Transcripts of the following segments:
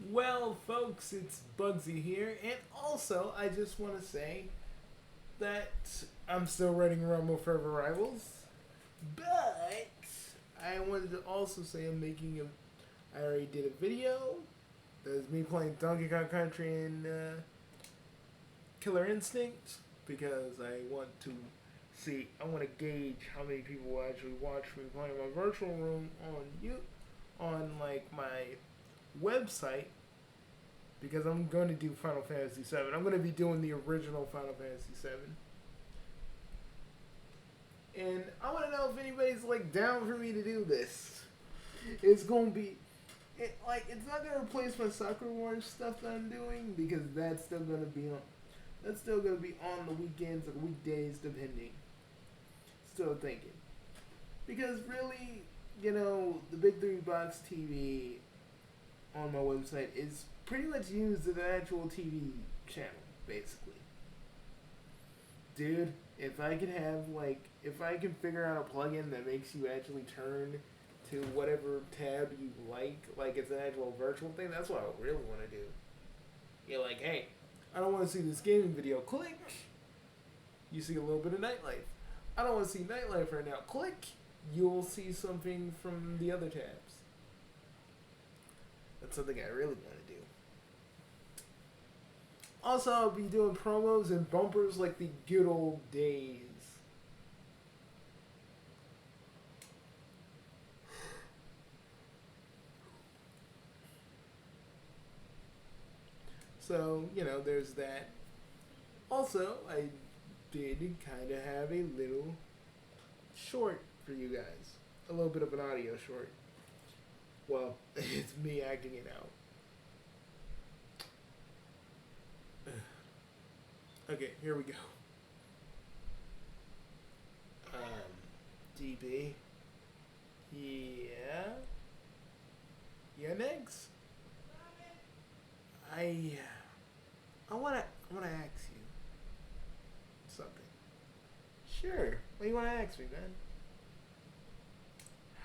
Well, folks, it's Bugsy here, and also I just want to say that I'm still writing Rumble Forever Rivals, but I wanted to also say I already did a video. There's me playing Donkey Kong Country and Killer Instinct because I want to gauge how many people will actually watch me playing my virtual room on like my website because I'm going to do Final Fantasy VII. I'm going to be doing the original Final Fantasy VII. And I want to know if anybody's like down for me to do this. It's going to be it's not going to replace my Sakura Wars stuff that I'm doing because that's still going to be on the weekends or weekdays depending. Still thinking. Because really, the big three box TV on my website is pretty much used as an actual TV channel, basically. Dude, if I can figure out a plugin that makes you actually turn to whatever tab you like it's an actual virtual thing, that's what I really want to do. You're like, hey, I don't want to see this gaming video. Click. You see a little bit of nightlife. I don't want to see nightlife right now. Click. You'll see something from the other tabs. That's something I really want to do. Also, I'll be doing promos and bumpers like the good old days. So, there's that. Also, I did kind of have a little short for you guys. A little bit of an audio short. Well, it's me acting it out. Okay, here we go. DB. Yeah. Yeah, next. I wanna ask you something. Sure. What do you wanna ask me, man?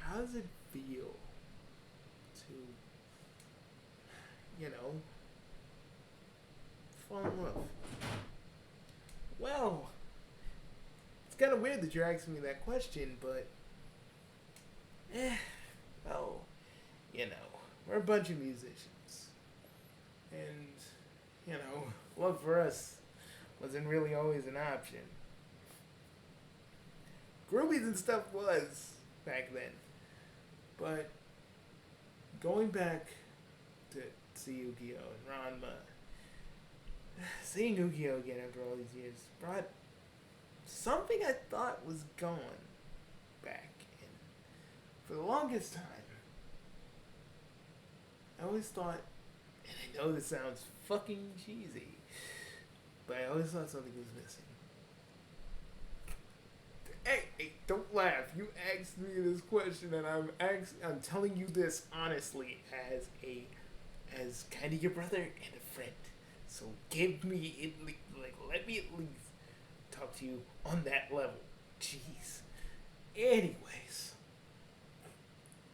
How does it feel to, you know, fall in love? Well, it's kind of weird that you're asking me that question, but, well, we're a bunch of musicians, and love for us wasn't really always an option. Groupies and stuff was back then, but going back to see Yu-Gi-Oh and Ranma, seeing Yu-Gi-Oh again after all these years brought something I thought was gone back. And for the longest time, I always thought, and I know this sounds fucking cheesy, but I always thought something was missing. Hey, don't laugh. You asked me this question, and I'm telling you this honestly as kind of your brother and a friend. So give me let me at least talk to you on that level. Jeez. Anyways,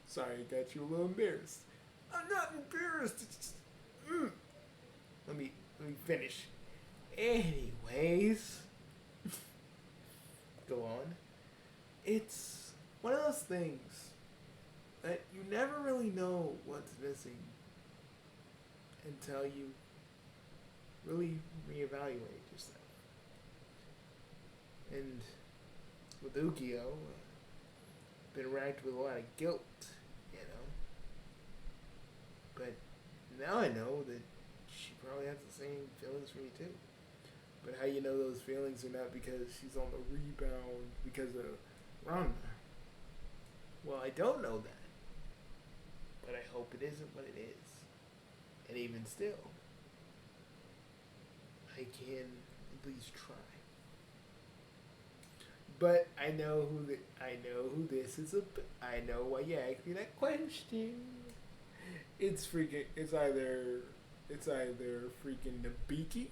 sorry, I got you a little embarrassed. I'm not embarrassed. It's just, let me finish. Anyways, go on. It's one of those things that you never really know what's missing until you really reevaluate yourself. And with Ukio, been racked with a lot of guilt, you know. But now I know that she probably has the same feelings for me too. But how you know those feelings are not because she's on the rebound because of Ranma? Well, I don't know that. But I hope it isn't what it is. And even still, I can at least try. But I know who this is. I know why you asked me that question. It's either freaking Nabiki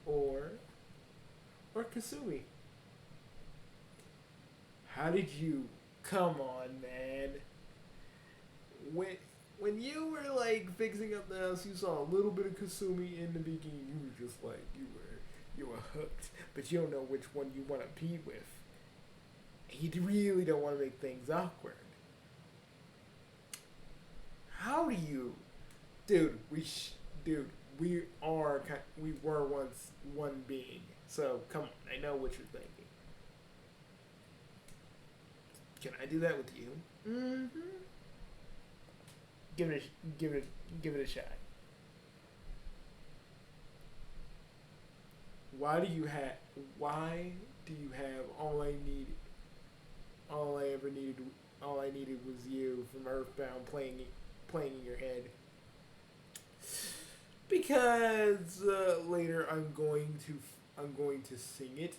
or Kasumi. How did you? Come on, man. when you were like fixing up the house, you saw a little bit of Kasumi in the beginning. You were just like you were hooked, but you don't know which one you want to be with. You really don't want to make things awkward. How do you, dude? Dude, we were once one being. So come on, I know what you're thinking. Can I do that with you? Mm-hmm. Give it a shot. Why do you have? Why do you have all I need? All I ever needed, all I needed was you from Earthbound playing in your head. Because later I'm going to sing it.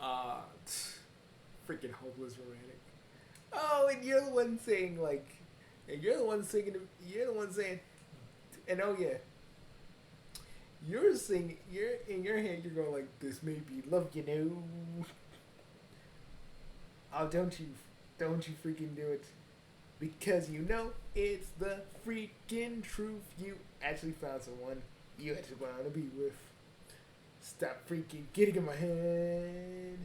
Ah, freaking hopeless romantic. Oh, and you're the one saying like, and you're the one singing. You're the one saying, and oh yeah, you're singing. You're in your head. You're going like, "This may be love, you know." Oh, don't you freaking do it, because you know it's the freaking truth. You actually found someone you actually want to be with. Stop freaking getting in my head.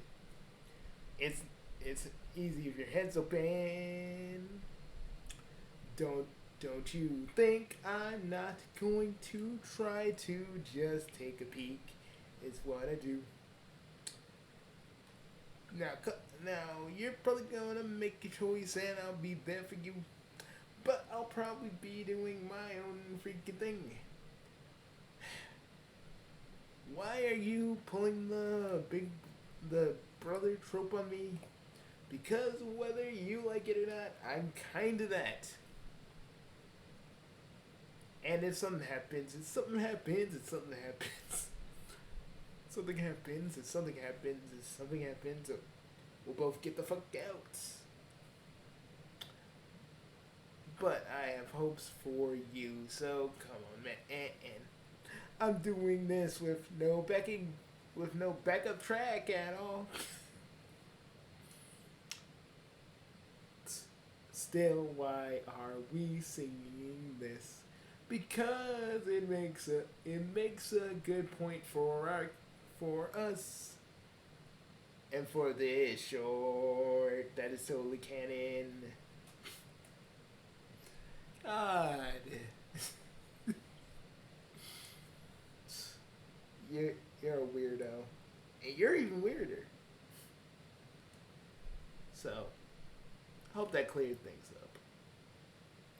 It's it's easy if your head's open. Don't you think I'm not going to try to just take a peek? It's what I do. Now you're probably gonna make a choice, and I'll be there for you. But I'll probably be doing my own freaking thing. Why are you pulling the brother trope on me? Because whether you like it or not, I'm kinda that. And if something happens, it's something happens, it's something happens. Something happens, it's something happens, it's something happens. We'll both get the fuck out. But I have hopes for you, so come on, man. And I'm doing this with no backup track at all. Still, why are we singing this? Because it makes a good point for us, and for this short that is totally canon. God. You're a weirdo. And you're even weirder. So, I hope that cleared things up.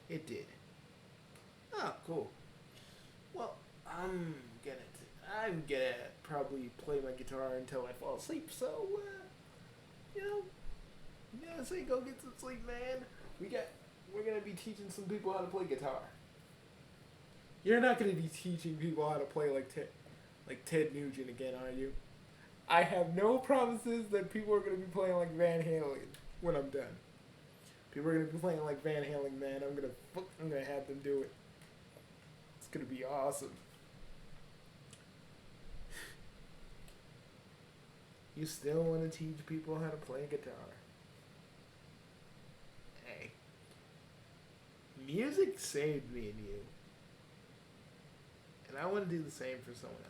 It did. Oh, cool. Well, I'm gonna probably play my guitar until I fall asleep. So, you know, yeah, say go get some sleep, man. We're gonna be teaching some people how to play guitar. You're not gonna be teaching people how to play like Ted Nugent again, are you? I have no promises that people are gonna be playing like Van Halen when I'm done. People are gonna be playing like Van Halen, man. I'm gonna have them do it. It's gonna be awesome. You still want to teach people how to play guitar? Hey, music saved me and you, and I want to do the same for someone else.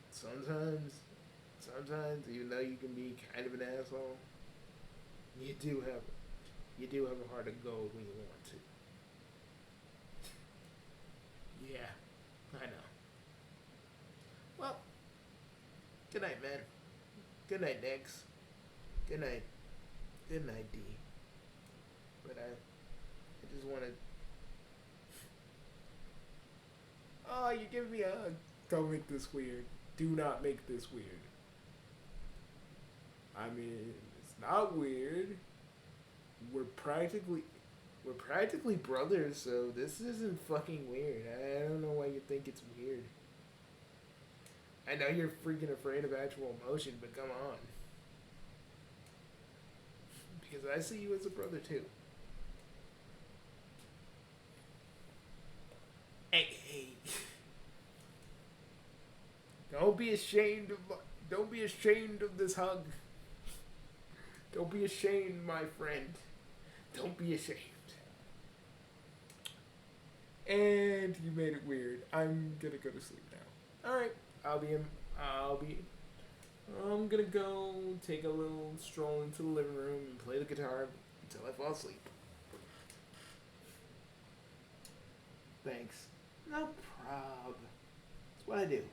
Sometimes, even though you can be kind of an asshole, you do have a heart of gold when you want to. Yeah, I know. Well, good night, man. Good night, Nix. Good night. Good night, D. But I just want to. Oh, you give me a hug. Don't make this weird. Do not make this weird. I mean, it's not weird. We're practically brothers, so this isn't fucking weird. I don't know why you think it's weird. I know you're freaking afraid of actual emotion, but come on. Because I see you as a brother too. Hey. Don't be ashamed of this hug. Don't be ashamed, my friend. Don't be ashamed. And you made it weird. I'm gonna go to sleep now. Alright. I'm gonna go take a little stroll into the living room and play the guitar until I fall asleep. Thanks. No prob. That's what I do.